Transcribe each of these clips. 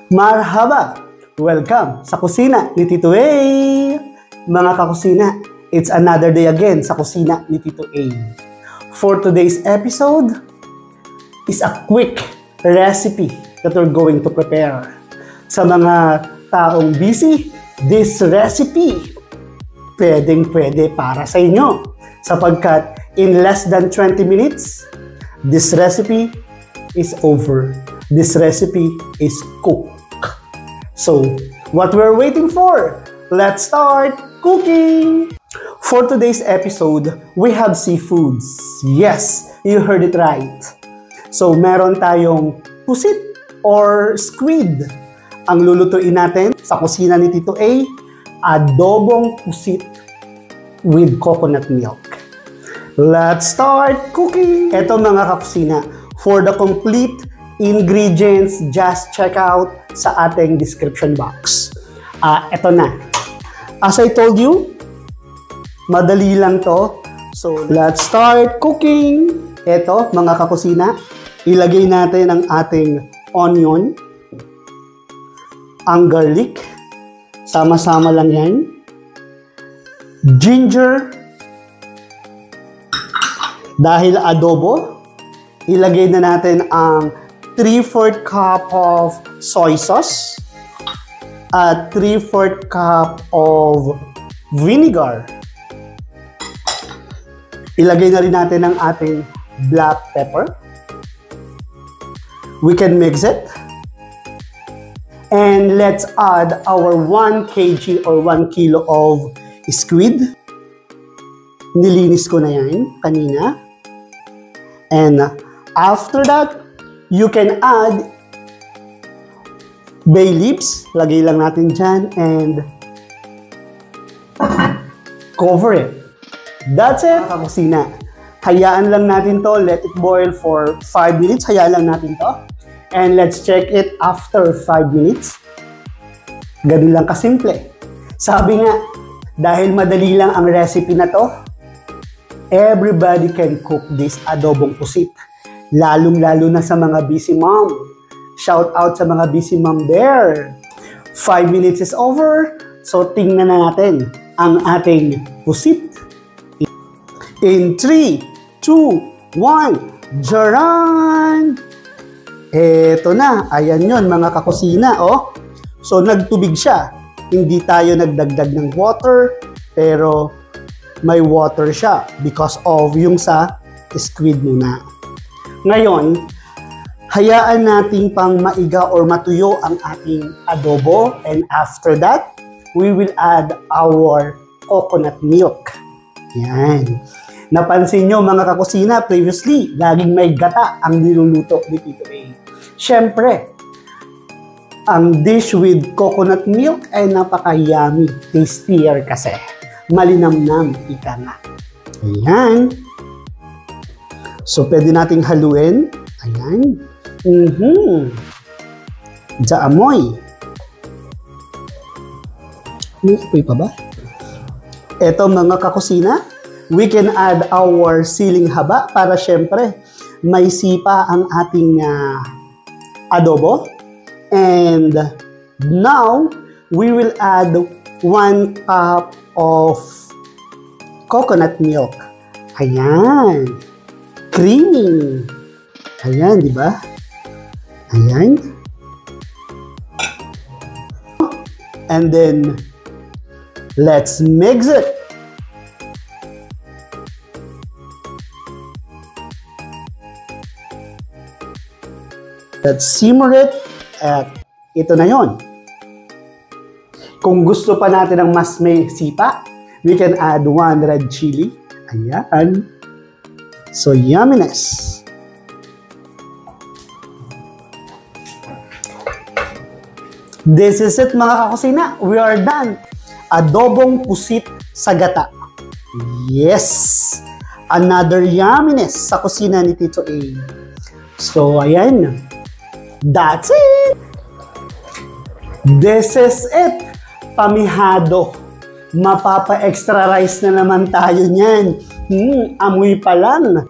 Marhaba! Welcome sa kusina ni Tito A! Mga kakusina, it's another day again sa kusina ni Tito A. For today's episode is a quick recipe that we're going to prepare. Sa mga taong busy, this recipe pwedeng-pwede para sa inyo. Sapagkat in less than 20 minutes, this recipe is over. This recipe is cooked. So, what we're waiting for? Let's start cooking! For today's episode, we have seafoods. Yes, you heard it right. So, meron tayong pusit or squid. Ang lulutuin natin sa kusina ni Tito A, adobong pusit with coconut milk. Let's start cooking! Eto mga kakusina, for the complete ingredients, just check out sa ating description box. Eto na. As I told you, madali lang to. So, let's start cooking! Eto mga kakusina, ilagay natin ang ating onion, ang garlic, sama-sama lang yan, ginger, dahil adobo, ilagay na natin ang 3/4 cup of soy sauce at 3/4 cup of vinegar. Ilagay na rin natin ang ating black pepper. We can mix it. And let's add our 1 kg or 1 kilo of squid. Nilinis ko na yan kanina. And after that, you can add bay leaves. Lagay lang natin dyan and cover it. That's it, kakusina. Hayaan lang natin to. Let it boil for 5 minutes. Hayaan lang natin to. And let's check it after 5 minutes. Ganun lang kasimple. Sabi nga, dahil madali lang ang recipe na to, everybody can cook this adobong pusit. Lalong-lalo na sa mga busy mom. Shout out sa mga busy mom there. 5 minutes is over. So, tingnan na natin ang ating pusit. In 3, 2, 1, jaran! Eto na. Ayan yon mga kakusina. Oh. So, nagtubig siya. Hindi tayo nagdagdag ng water, pero may water siya because of yung sa squid muna. Ngayon, hayaan natin pang maiga or matuyo ang ating adobo, and after that, we will add our coconut milk. Yan. Napansin nyo mga kakusina, previously, laging may gata ang niluluto ni Tito A. Siyempre, ang dish with coconut milk ay napaka-yummy, tastier kasi. Malinamnam, ika nga. Ayan. So, pwede nating haluin. Ayan. Jaamoy. May apoy pa ba? Eto mga kakusina, we can add our siling haba para syempre may sipa ang ating adobo. And now, we will add 1 cup of coconut milk. Ayan. Creamy. Ayan, di ba? Ayan. And then, let's mix it. Let's simmer it. At ito na yon. Kung gusto pa natin ng mas may sipa, we can add 1 red chili. Ayan. So, yumminess. This is it mga kakusina. We are done. Adobong pusit sa gata. Yes! Another yumminess sa kusina ni Tito A. So, ayan. That's it! This is it! Pamihado. Mapapa-extra rice na naman tayo niyan. Amoy pa lang.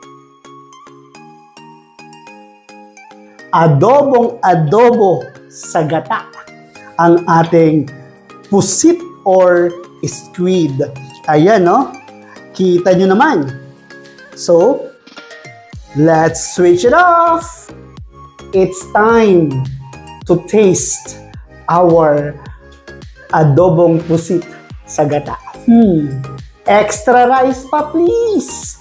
Adobong adobo sa gata ang ating pusit or squid. Ayan, no? Kita nyo naman. So, let's switch it off. It's time to taste our adobong pusit sa gata. Extra rice pa, please.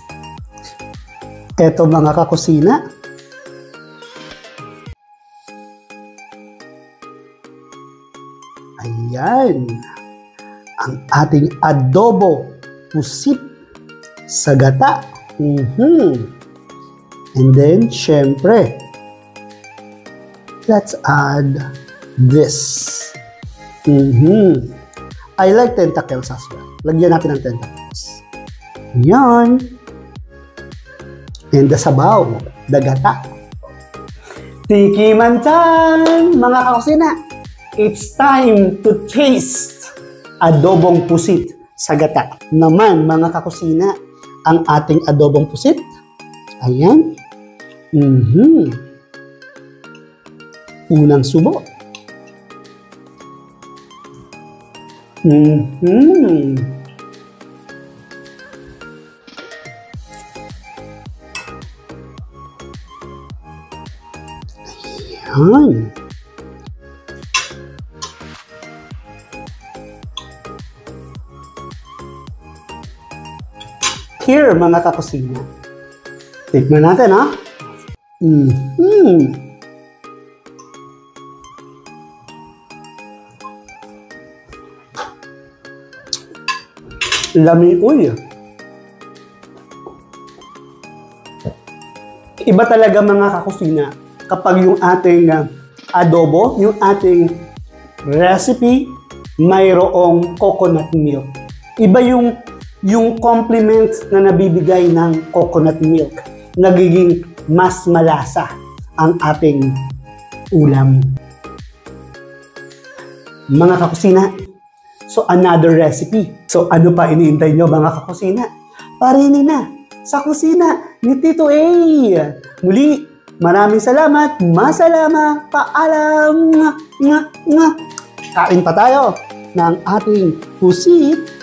Eto mga kakusina. Ayan. Ang ating adobo pusit sa gata. And then, syempre, let's add this. I like tentacles as well. Lagyan natin ng tentacles. Yan. And the sabaw, the gata. Tikiman time, mga kakusina. It's time to taste adobong pusit sa gata. Naman, mga kakusina, ang ating adobong pusit. Ayan. Unang subo. Ayan. Here, mga kakusina. Tikman natin, ha? Lami, uy. Iba talaga mga kakusina kapag yung ating adobo, yung ating recipe, mayroong coconut milk. Iba yung compliment na nabibigay ng coconut milk. Nagiging mas malasa ang ating ulam. Mga kakusina, so another recipe. So ano pa iniintay nyo mga kakusina? Parinin na sa kusina ni Tito A. Muli, maraming salamat, masalama, paalam. Kain pa tayo ng ating pusit.